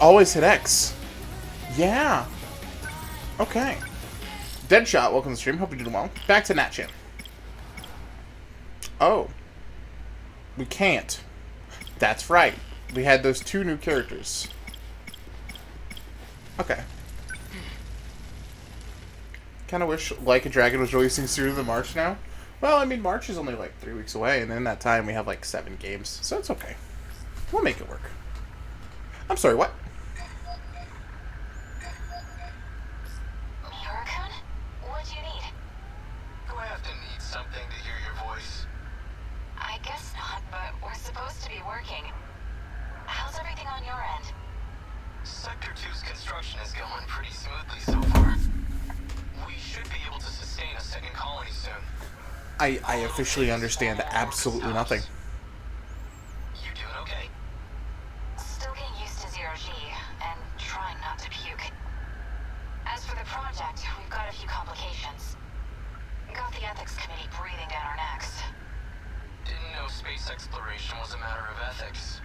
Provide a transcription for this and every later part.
Always hit X. Yeah. Okay. Deadshot, welcome to the stream. Hope you're doing well. Back to Nat Champ. Oh. We can't. That's right. We had those two new characters. Okay. Kind of wish Like a Dragon was releasing sooner than March now. Well, I mean, March is only like 3 weeks away, and in that time we have like 7 games, so it's okay. We'll make it work. I'm sorry, what? Hurricane? What do you need? Do I have to need something to hear your voice? I guess not, but we're supposed to be working. How's everything on your end? Sector 2's construction is going pretty smoothly so far. We should be able to sustain a second colony soon. I officially understand absolutely nothing. You doing okay? Still getting used to zero-G, and trying not to puke. As for the project, we've got a few complications. Got the ethics committee breathing down our necks. Didn't know space exploration was a matter of ethics.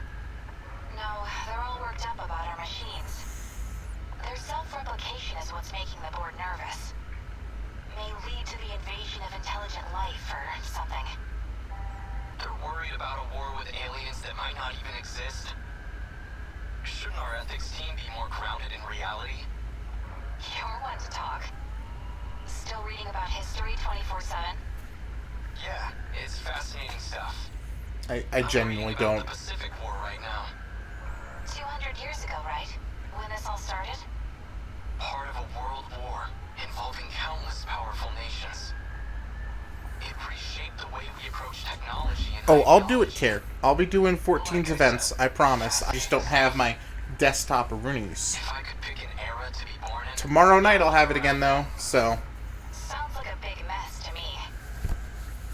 No, they're all worked up about our machines. Their self-replication is what's making the board nervous. May lead to the invasion of intelligent life or something. They're worried about a war with aliens that might not even exist. Shouldn't our ethics team be more grounded in reality? You're one to talk. Still reading about history 24/7? Yeah, it's fascinating stuff. I genuinely don't. The Pacific War right now. 200 years ago, right? When this all started? Part of a world war involving countless powerful nations. It reshaped the way we approach technology and Oh, I'll do it, ideology. Care. I'll be doing 14's events, I promise. I just don't have my desktop roonies. If I could pick an era to be born in, Tomorrow night I'll have it again, though, so... Sounds like a big mess to me.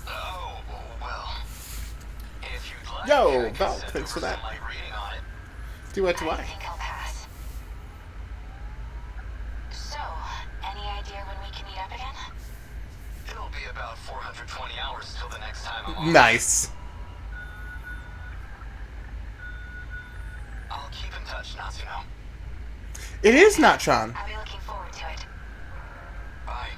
oh, well. If you'd like, Yo, I can Val, send thanks for over that. some light reading on it. Do what do I I? think I'll pass. So, any idea when we can meet up again? It'll be about 420 hours till the next time I'm on. Nice. I'll keep in touch, Natsuno. It is not Sean. I'll be looking forward to it. Bye.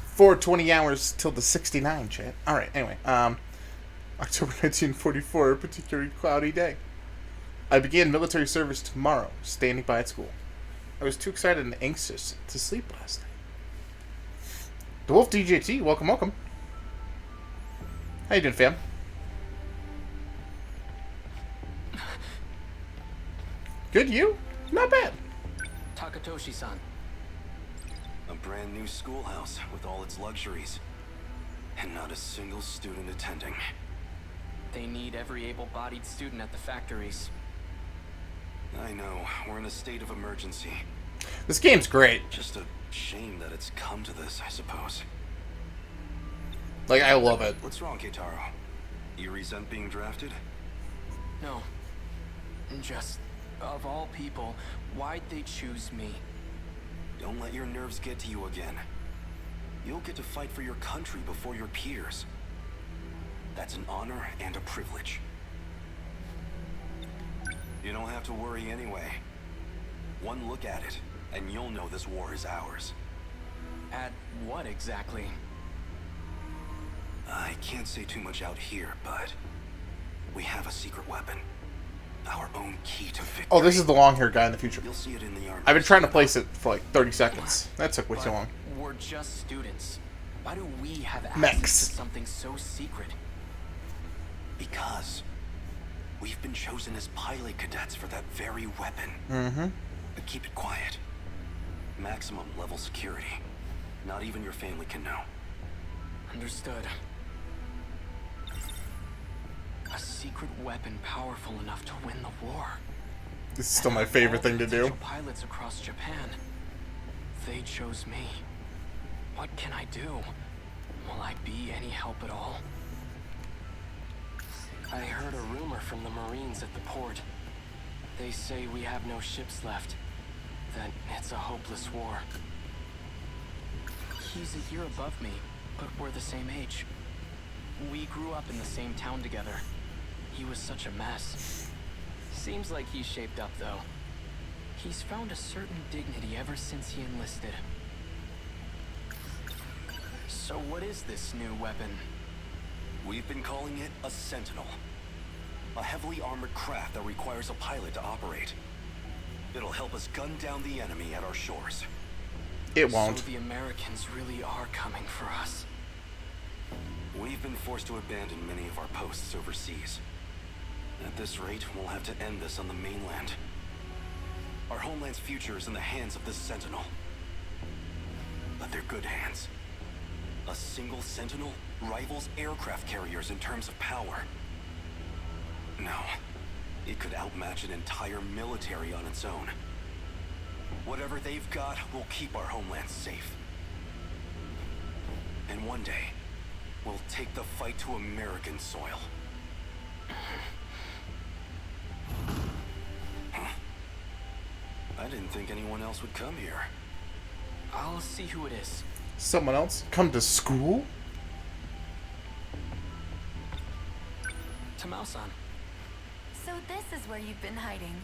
420 hours till the 69, chat. Alright, anyway. October 1944, a particularly cloudy day. I began military service tomorrow, standing by at school. I was too excited and anxious to sleep last night. The Wolf DJT, welcome, welcome. How you doing, fam? Good, you? Not bad. Takatoshi-san. A brand new schoolhouse with all its luxuries. And not a single student attending. They need every able-bodied student at the factories. I know, we're in a state of emergency. This game's great. Just a shame that it's come to this, I suppose. Like, I love it. What's wrong, Keitaro? You resent being drafted? No. Just, of all people, why'd they choose me? Don't let your nerves get to you again. You'll get to fight for your country before your peers. That's an honor and a privilege. You don't have to worry anyway. One look at it, and you'll know this war is ours. At what exactly? I can't say too much out here, but we have a secret weapon. Our own key to victory. Oh, this is the long-haired guy in the future. You'll see it in the army. I've been trying to place it for like 30 seconds. That took way too long. We're just students. Why do we have access Mechs. to something so secret? Because we've been chosen as pilot cadets for that very weapon. Mm-hmm. But keep it quiet. Maximum level security. Not even your family can know. Understood. A secret weapon powerful enough to win the war. This is still my favorite thing to do. Potential pilots across Japan. They chose me. What can I do? Will I be any help at all? I heard a rumor from the Marines at the port. They say we have no ships left. That it's a hopeless war. He's a year above me, but we're the same age. We grew up in the same town together. He was such a mess. Seems like he's shaped up, though. He's found a certain dignity ever since he enlisted. So what is this new weapon? We've been calling it a Sentinel. A heavily armored craft that requires a pilot to operate. It'll help us gun down the enemy at our shores. It won't. So the Americans really are coming for us. We've been forced to abandon many of our posts overseas. At this rate, we'll have to end this on the mainland. Our homeland's future is in the hands of this Sentinel. But they're good hands. A single Sentinel rivals aircraft carriers in terms of power. No, it could outmatch an entire military on its own. Whatever they've got will keep our homeland safe. And one day, we'll take the fight to American soil. Huh. I didn't think anyone else would come here. I'll see who it is. Someone else? Come to school? Tamao-san. So this is where you've been hiding.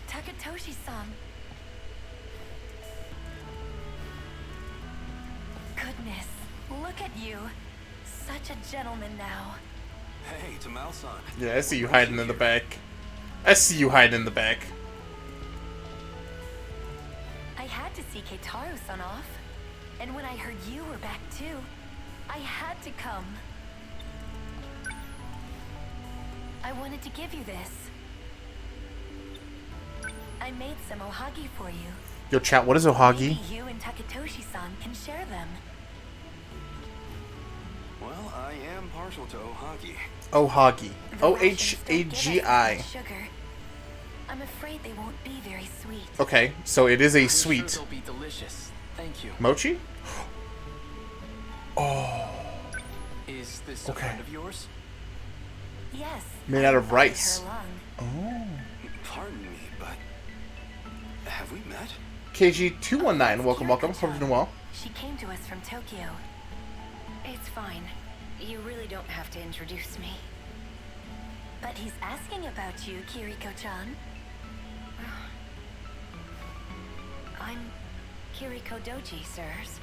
Takatoshi-san. Goodness, look at you. Such a gentleman now. Hey, Tamao-san. Yeah, I see you hiding in the back. I see you hiding in the back. I had to see Keitaro-san off. And when I heard you were back too, I had to come. I wanted to give you this. I made some ohagi for you. Yo, chat, what is ohagi? Maybe you and Takatoshi-san can share them. Well, I am partial to ohagi. Ohagi. The Russians don't give us O-H-A-G-I. much sugar. I'm afraid they won't be very sweet. Okay, so it is a I'm sweet. Sure they'll be delicious. Thank you. Mochi? Oh. Is this Okay. a friend of yours? Yes. Made I out of invited rice. her along. Oh. Pardon me, but have we met? KG219, welcome, welcome. Hope you're doing well. She came to us from Tokyo. It's fine. You really don't have to introduce me. But he's asking about you, Kiriko-chan. I'm Kiriko Doji, sirs.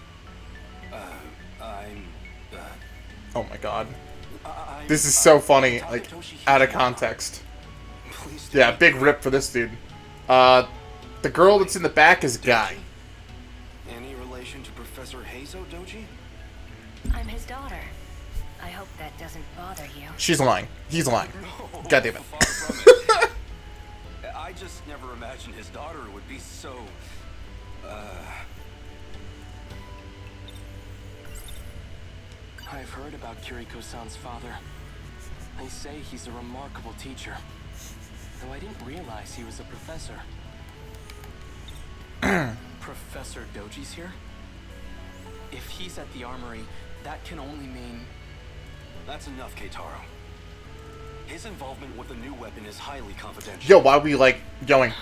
Oh my god. I'm This is so funny, Takatoshi like, out of Hijima. context. Please do Yeah, big rip for this dude. The girl that's in the back is Guy. Any relation to Professor Heizo Doji? I'm his daughter. I hope that doesn't bother you. She's lying. He's lying. No, God damn it. far from it. I just never imagined his daughter would be so, I've heard about Kiriko-san's father. They say he's a remarkable teacher. Though I didn't realize he was a professor. Professor Doji's here? If he's at the armory, that can only mean... That's enough, Keitaro. His involvement with the new weapon is highly confidential. Yo, why are we, like, going,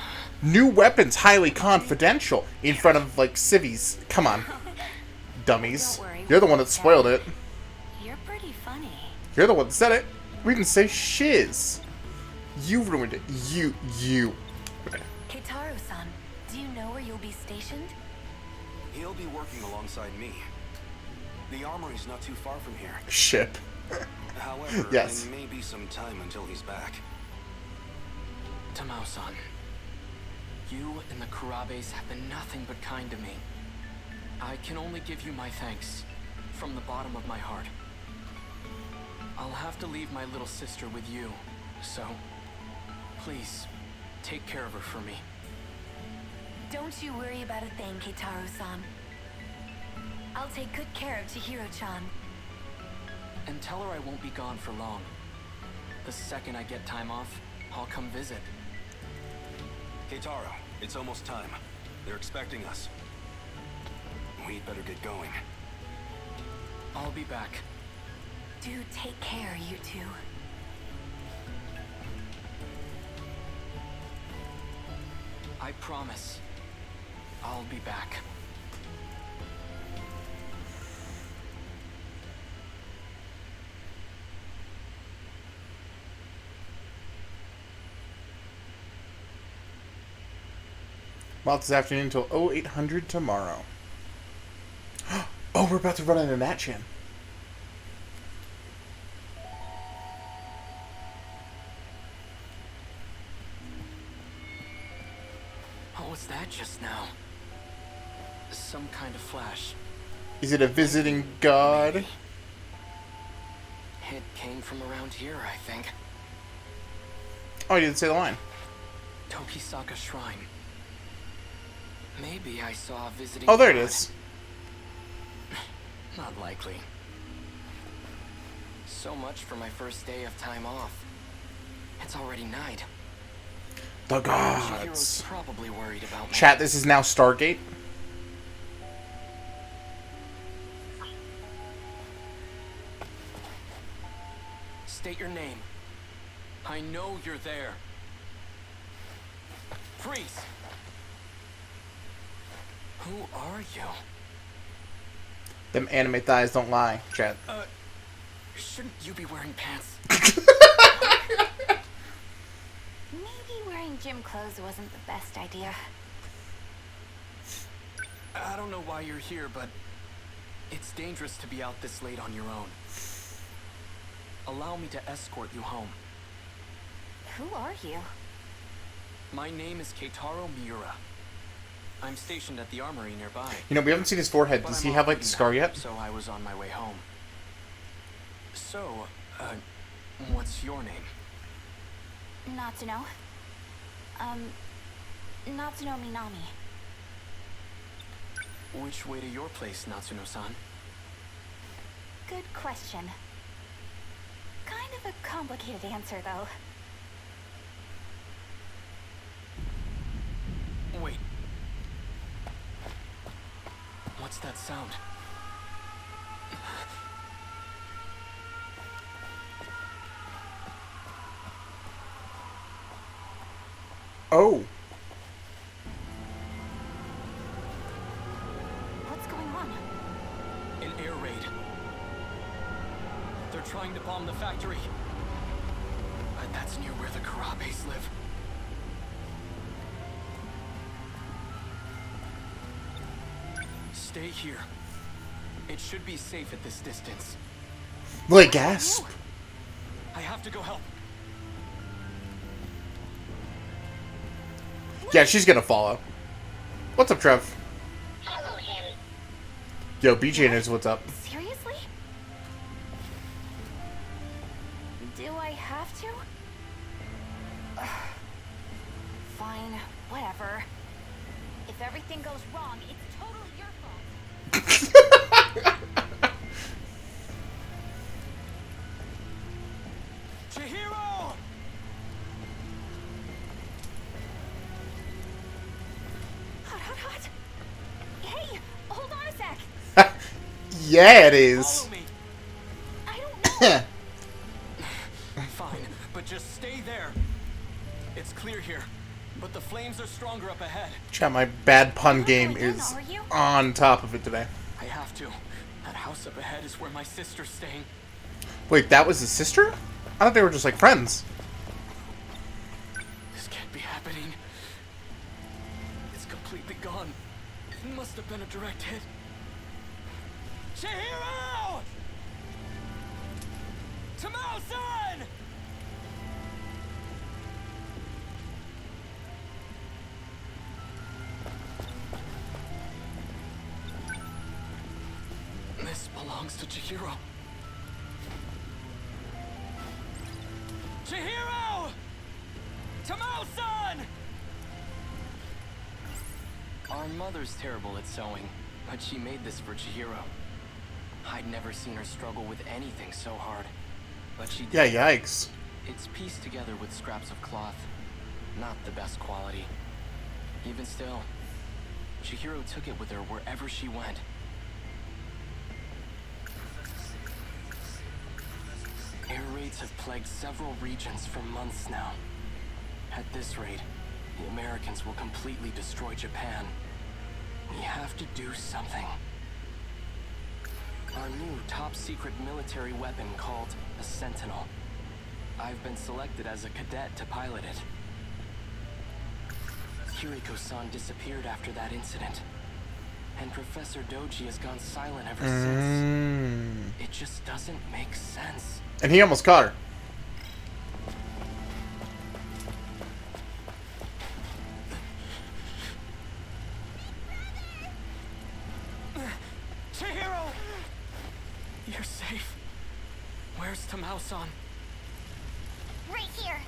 new weapons, highly confidential, in front of, like, civvies? Come on. Dummies. Don't worry, You're the we'll one that look spoiled at it. You're pretty funny. You're the one that said it. We didn't say shiz. You ruined it. You. Okay. Keitaro-san, do you know where you'll be stationed? He'll be working alongside me. The armory's not too far from here. Ship. However, Yes. there may be some time until he's back. Tamao-san, you and the Kurabes have been nothing but kind to me. I can only give you my thanks, from the bottom of my heart. I'll have to leave my little sister with you, so please, take care of her for me. Don't you worry about a thing, Keitaro-san. I'll take good care of Chihiro-chan. And tell her I won't be gone for long. The second I get time off, I'll come visit. Keitaro, it's almost time. They're expecting us. We'd better get going. I'll be back. Do take care, you two. I promise. I'll be back. Well, this afternoon until 0800 tomorrow. Oh, we're about to run into Nat-chan. What was that just now? Some kind of flash. Is it a visiting god? Maybe. It came from around here, I think. Oh, you didn't say the line. Tokisaka Shrine. Maybe I saw a visiting Oh, there it god. is. Not likely. So much for my first day of time off. It's already night. The Chihiro's gods. probably worried about me. Chat, this is now Stargate. State your name. I know you're there. Freeze! Who are you? Them anime thighs don't lie, chat. Shouldn't you be wearing pants? Maybe wearing gym clothes wasn't the best idea. I don't know why you're here, but it's dangerous to be out this late on your own. Allow me to escort you home. Who are you? My name is Keitaro Miura. I'm stationed at the armory nearby. You know, we haven't seen his forehead. But Does I'm he have, like, off the scar now, yet? So I was on my way home. So, what's your name? Natsuno. Natsuno Minami. Which way to your place, Natsuno-san? Good question. Kind of a complicated answer, though. Wait. What's that sound? Oh. What's going on? An air raid. They're trying to bomb the factory. But that's near where the Karabes live. Stay here. It should be safe at this distance. Like, gasp. I have to go help. Yeah, she's gonna follow. What's up, Trev? Yo, BJ knows what's up. Seriously? Do I have to? Ugh. Fine, whatever. If everything goes wrong, it's totally your fault. Chihiro! Hot. Hey, hold on a sec. Yeah, it is. Follow me. I don't know. Fine, but just stay there. It's clear here, but the flames are stronger up ahead. Chat, my bad pun game going in, is are you? on top of it today. I have to. That house up ahead is where my sister's staying. Wait, that was his sister? I thought they were just like friends. This can't be happening. It's completely gone. It must have been a direct hit. Chihiro! Tamao-san! This belongs to Chihiro. Chihiro! Tamao-san! Our mother's terrible at sewing, but she made this for Chihiro. I'd never seen her struggle with anything so hard, but she did. Yeah, yikes. It's pieced together with scraps of cloth, not the best quality. Even still, Chihiro took it with her wherever she went. Air raids have plagued several regions for months now. At this rate, the Americans will completely destroy Japan. We have to do something. Our new top-secret military weapon called a Sentinel. I've been selected as a cadet to pilot it. Kiriko-san disappeared after that incident. And Professor Doji has gone silent ever since. It just doesn't make sense. And he almost caught her. Chihiro! You're safe. Where's Tamao-san? Right here.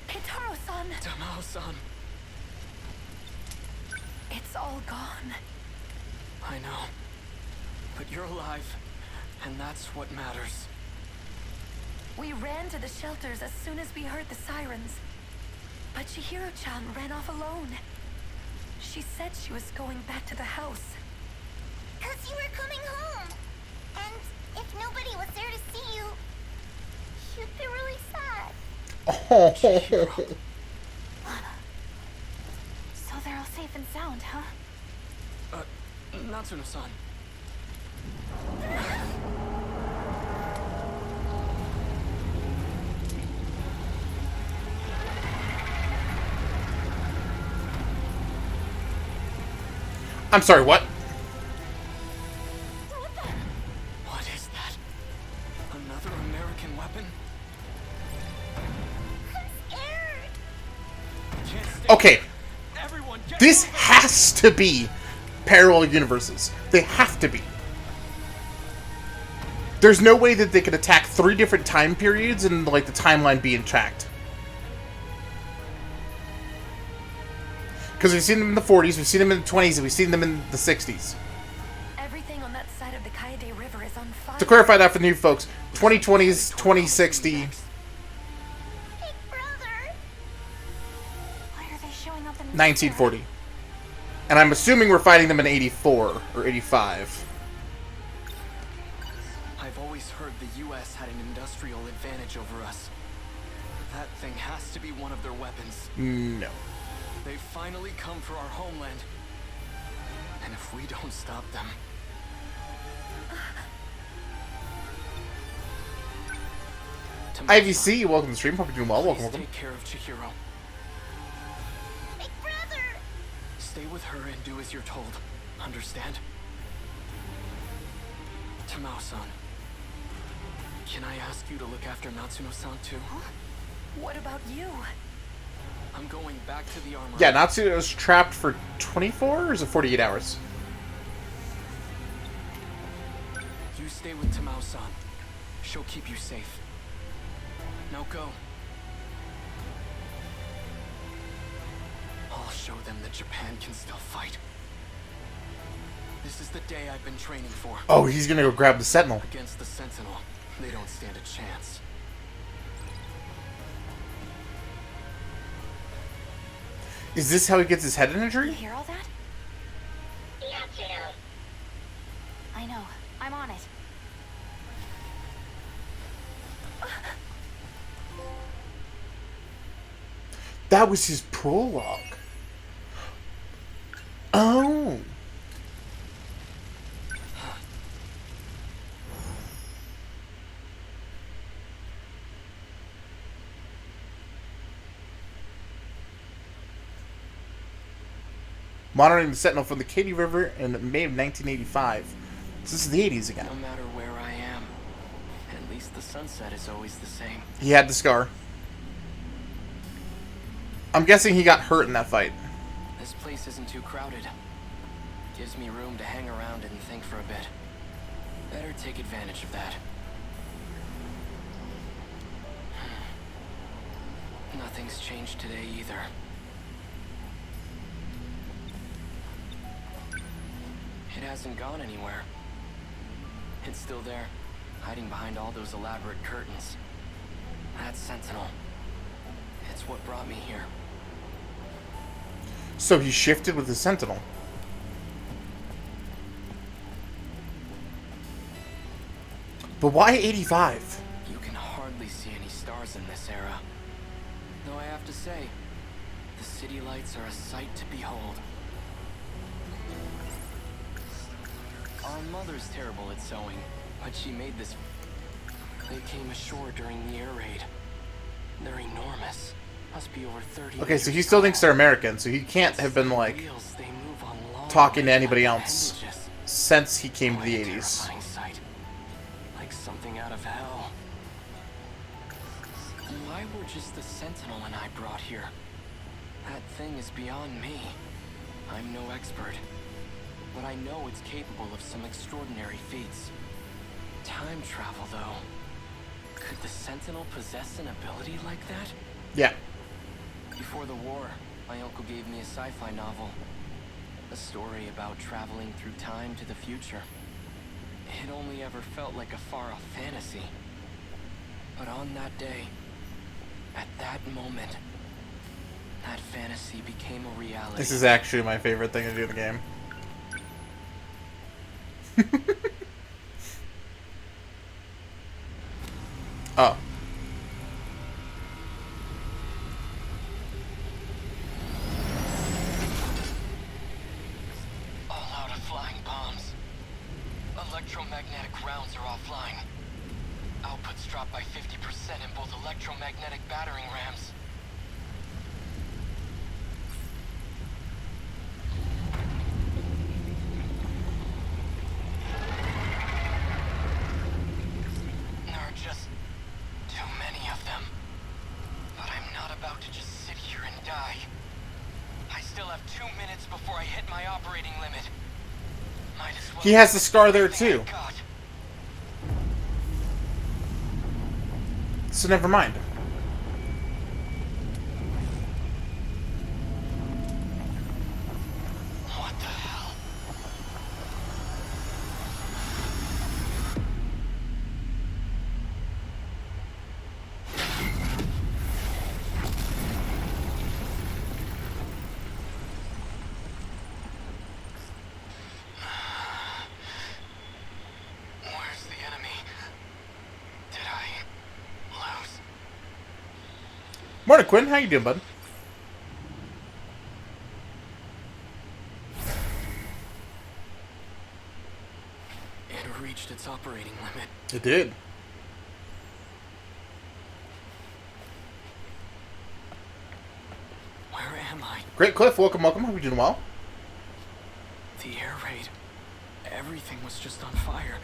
Kitaro-san. Tamao-san. It's all gone. I know. But you're alive, and that's what matters. We ran to the shelters as soon as we heard the sirens. But Chihiro-chan ran off alone. She said she was going back to the house. 'Cause you were coming home. And if nobody was there to see you, you'd be really sad. Oh. So they're all safe and sound, huh? Natsuno-san. I'm sorry, what? What is that? Another American weapon? I'm scared. Can't stay. Okay, Everyone, get this moving! has to be parallel universes. They have to be. There's no way that they could attack 3 different time periods and, like, the timeline be intact. Because we've seen them in the 40s, we've seen them in the 20s, and we've seen them in the 60s. Everything on that side of the Kaede River is on fire. To clarify that for the new folks, 2020s, 2060, Big brother. Why are they showing up in 1940. And I'm assuming we're fighting them in 84 or 85. I've always heard the U.S. had an industrial advantage over us. That thing has to be one of their weapons. No. They've finally come for our homeland. And if we don't stop them... IVC, welcome to the stream. Hope you're doing well. Please Welcome, welcome. take care of Chihiro. Big brother. Stay with her and do as you're told. Understand? Tamao-san. Can I ask you to look after Natsuno-san too? What about you? I'm going back to the armory. Yeah, Natsuno was trapped for 24 or is it 48 hours? You stay with Tamao-san. She'll keep you safe. Now go. I'll show them that Japan can still fight. This is the day I've been training for. Oh, he's gonna go grab the Sentinel. Against the Sentinel, they don't stand a chance. Is this how he gets his head You injury? hear all that? Yeah, Jill. I know. I'm on it. That was his prologue. Oh. Monitoring the Sentinel from the Katy River in May of 1985. So this is the 80s again. No matter where I am, at least the sunset is always the same. He had the scar. I'm guessing he got hurt in that fight. This place isn't too crowded. Gives me room to hang around and think for a bit. Better take advantage of that. Nothing's changed today either. It hasn't gone anywhere. It's still there, hiding behind all those elaborate curtains. That Sentinel. It's what brought me here. So he shifted with the Sentinel. But why 85? You can hardly see any stars in this era. Though I have to say, the city lights are a sight to behold. Our mother's terrible at sewing, but she made this... They came ashore during the air raid. They're enormous. Must be over 30 Okay, so he meters still thinks tall. they're American, so he can't have been, like, Wheels, they move on long talking to wave anybody like else appendages. since he came to Quite the a 80s. terrifying sight. Like something out of hell. Why were just the Sentinel and I brought here? That thing is beyond me. I'm no expert, but I know it's capable of some extraordinary feats. Time travel, though. Could the Sentinel possess an ability like that? Yeah. Before the war, my uncle gave me a sci-fi novel. A story about traveling through time to the future. It only ever felt like a far-off fantasy. But on that day, at that moment, that fantasy became a reality. This is actually my favorite thing to do in the game. Oh. All out of flying bombs. Electromagnetic rounds are offline. Outputs dropped by 50% in both electromagnetic battering rams. There are just too many of them. But I'm not about to just sit here and die. I still have 2 minutes before I hit my operating limit. Might as well He has the scar there, everything I too. got. So never mind. What the hell? Where's the enemy? Did I lose? Morning, Quinn. How you doing, bud? It reached its operating limit. It did. Where am I? Great, Cliff. Welcome, welcome. Hope you're doing well. The air raid. Everything was just on fire.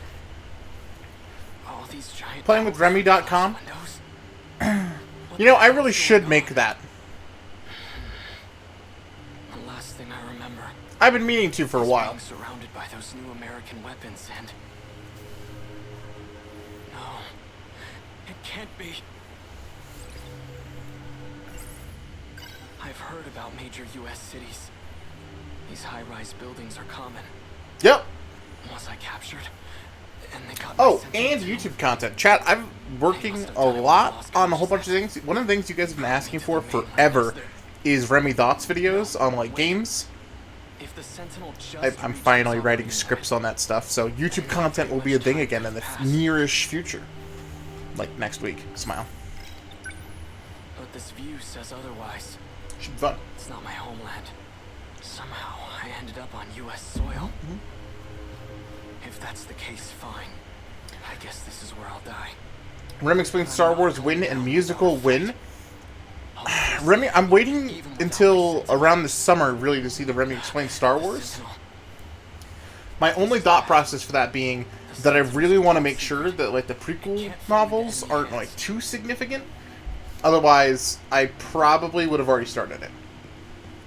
All these giant Playingwithremy.com. windows. You know, I really should make that. The last thing I remember. I've been meaning to for a is while. being surrounded by those new American weapons and... No. It can't be. I've heard about major U.S. cities. These high-rise buildings are common. Yep. Was I captured? And they got my Oh, Sentinel and too? YouTube content. Chat, I'm working a lot on a whole bunch of things. One of the things you guys have been asking for forever is Remy Thoughts videos on, like, games. If the Sentinel just I'm reached finally its writing operating scripts limit, on that stuff, so YouTube content will be a thing again in the nearish future. Like, next week. Smile. but this view says otherwise. Should be fun. It's not my homeland. Somehow I ended up on U.S. soil. If that's the case, fine. I guess this is where I'll die. Remy explains Star Wars win and musical win. Remy, I'm waiting until around the summer, really, to see the Remy explain Star Wars. My only thought process for that being that I really want to make sure that, like, the prequel novels aren't, like, too significant. Otherwise, I probably would have already started it.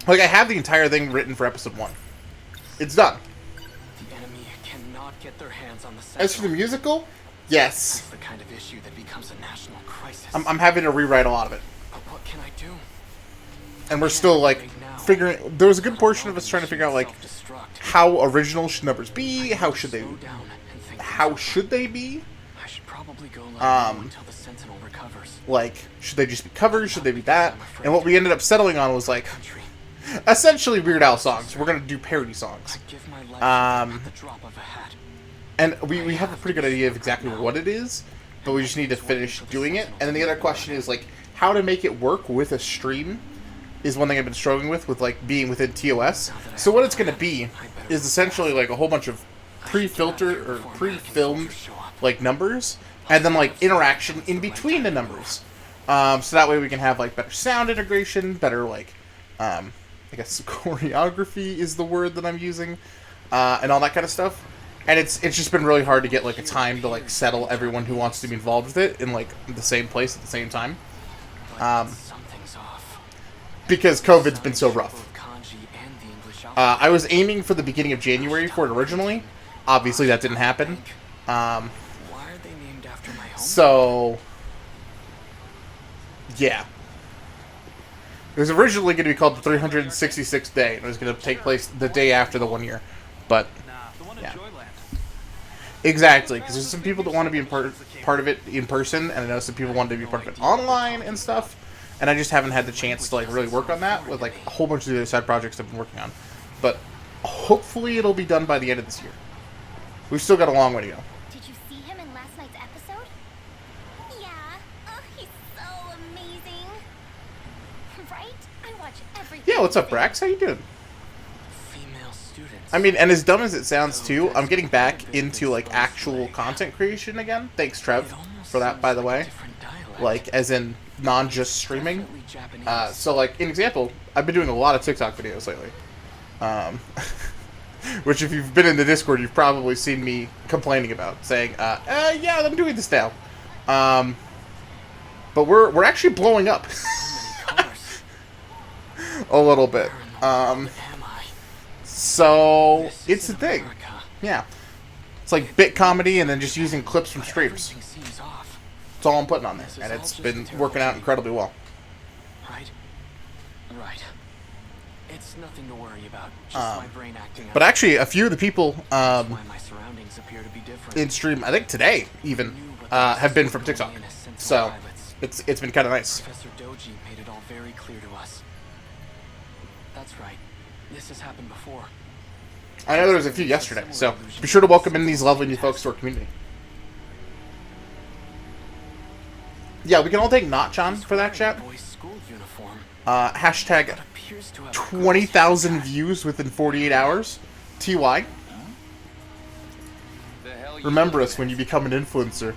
Like, I have the entire thing written for episode 1. It's done. The enemy cannot get their hands on the Sentinel. As for the musical, yes. That's the kind of issue that becomes a national crisis. I'm having to rewrite a lot of it. But what can I do? And we're still, like, figuring... There was a good portion of us trying to figure out, like, how original should numbers be? How should they... How should they be? I should probably go until the Sentinel recovers. Like, should they just be covers? Should they be that? And what we ended up settling on was, like, essentially Weird Al songs. We're going to do parody songs. I give my life Um, at the drop of a hat. And we have a pretty good idea of exactly what it is, but we just need to finish doing it. And then the other question is, like, how to make it work with a stream is one thing I've been struggling with, like, being within TOS. So what it's going to be is essentially, like, a whole bunch of pre-filtered or pre-filmed, like, numbers, and then, like, interaction in between the numbers. So that way we can have like better sound integration, better like, I guess choreography is the word that I'm using, and all that kind of stuff. And it's just been really hard to get like a time to like settle everyone who wants to be involved with it in like the same place at the same time. Because COVID's been so rough. I was aiming for the beginning of January for it originally. Obviously that didn't happen. So yeah. It was originally going to be called the 366th day. It was going to take place the day after the 1 year. But yeah. Exactly, because there's some people that want to be part of it in person, and I know some people want to be part of it online and stuff, and I just haven't had the chance to like really work on that with like a whole bunch of the other side projects I've been working on. But hopefully it'll be done by the end of this year. We've still got a long way to go. Did you see him in last night's episode? Yeah. Oh, he's so amazing. Right? I watch everything. Yeah, what's up, Brax? How you doing? I mean, and as dumb as it sounds too, I'm getting back into like actual content creation again. Thanks, Trev, for that, by the way. Like, as in non-just streaming. So, like, an example, I've been doing a lot of TikTok videos lately. Which, if you've been in the Discord, you've probably seen me complaining about, saying, yeah, I'm doing this now. But we're actually blowing up. A little bit. So, it's a thing. Yeah. It's like bit comedy and then just using clips from streams. That's all I'm putting on there. And it's been working out incredibly well. Right. It's nothing to worry about. Just my brain acting but actually, a few of the people why my surroundings appear to be different. in stream, I think today even, have been from TikTok. So, it's been kind of nice. Professor Doji made it all very clear to us. That's right. This has happened before. I know there was a few yesterday, so be sure to welcome in these lovely new folks to our community. Yeah, we can all take Notch on for that, chat. Hashtag 20,000 views within 48 hours. TY. Remember us when you become an influencer.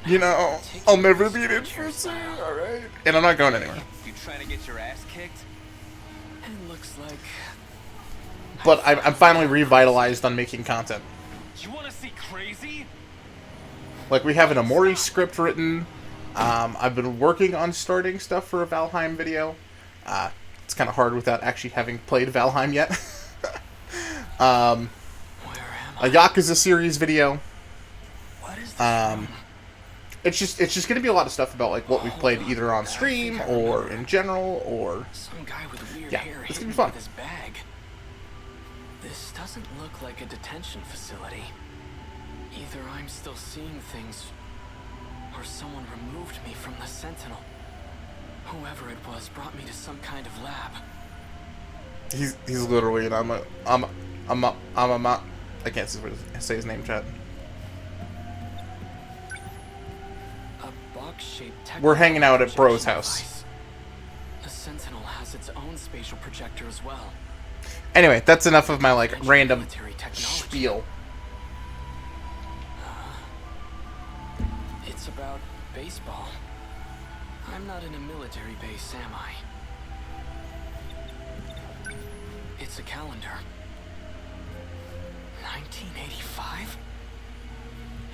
You know, I'll never be an influencer, alright? And I'm not going anywhere. You trying to get your ass kicked? It looks like... But I'm finally revitalized on making content. You want to see crazy? Like, we have an Amori script written. I've been working on starting stuff for a Valheim video. It's kind of hard without actually having played Valheim yet. A Yakuza series video. It's just gonna be a lot of stuff about like what we've played either on stream or in general or Some guy with weird yeah, hair it's gonna be hidden fun. with his bag. This doesn't look like a detention facility. Either I'm still seeing things, or someone removed me from the Sentinel. Whoever it was brought me to some kind of lab. He's literally an I can't say his name, chat. A box-shaped We're hanging out at Bro's projection house. device. The Sentinel has its own spatial projector as well. Anyway, that's enough of my like French random military technology. spiel. It's about baseball. I'm not in a military base, am I? It's a calendar. 1985?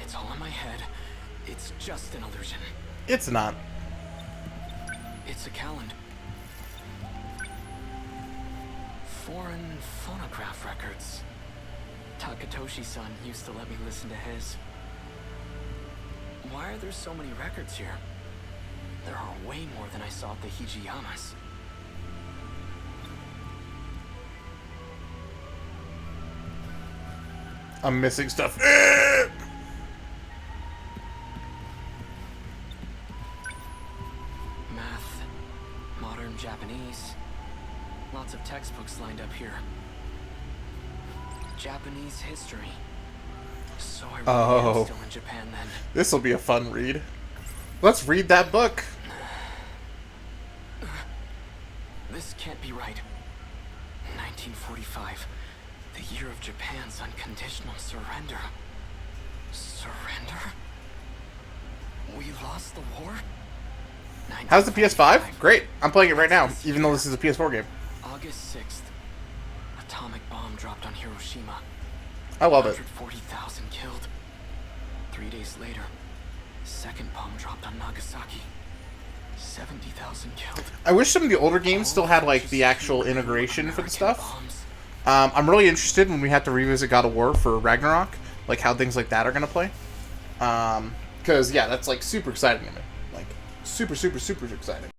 It's all in my head. It's just an illusion. It's not. It's a calendar. Foreign phonograph records. Takatoshi-san used to let me listen to his. Why are there so many records here? There are way more than I saw at the Hijiyamas. I'm missing stuff. Math, modern Japanese. Lots of textbooks lined up here. Japanese history. So I really am still in Japan then. This will be a fun read. Let's read that book. This can't be right. 1945. The year of Japan's unconditional surrender. Surrender? We lost the war? How's the PS5? Great. I'm playing it right now, even though this is a PS4 game. August 6th. Atomic bomb dropped on Hiroshima. I love it. 140,000 killed. 3 days later, second bomb dropped on Nagasaki. 70,000 killed. I wish some of the older games still had like the actual integration for the stuff. I'm really interested when we have to revisit God of War for Ragnarok, like how things like that are gonna play. Because yeah, that's like super exciting to me. Like super exciting.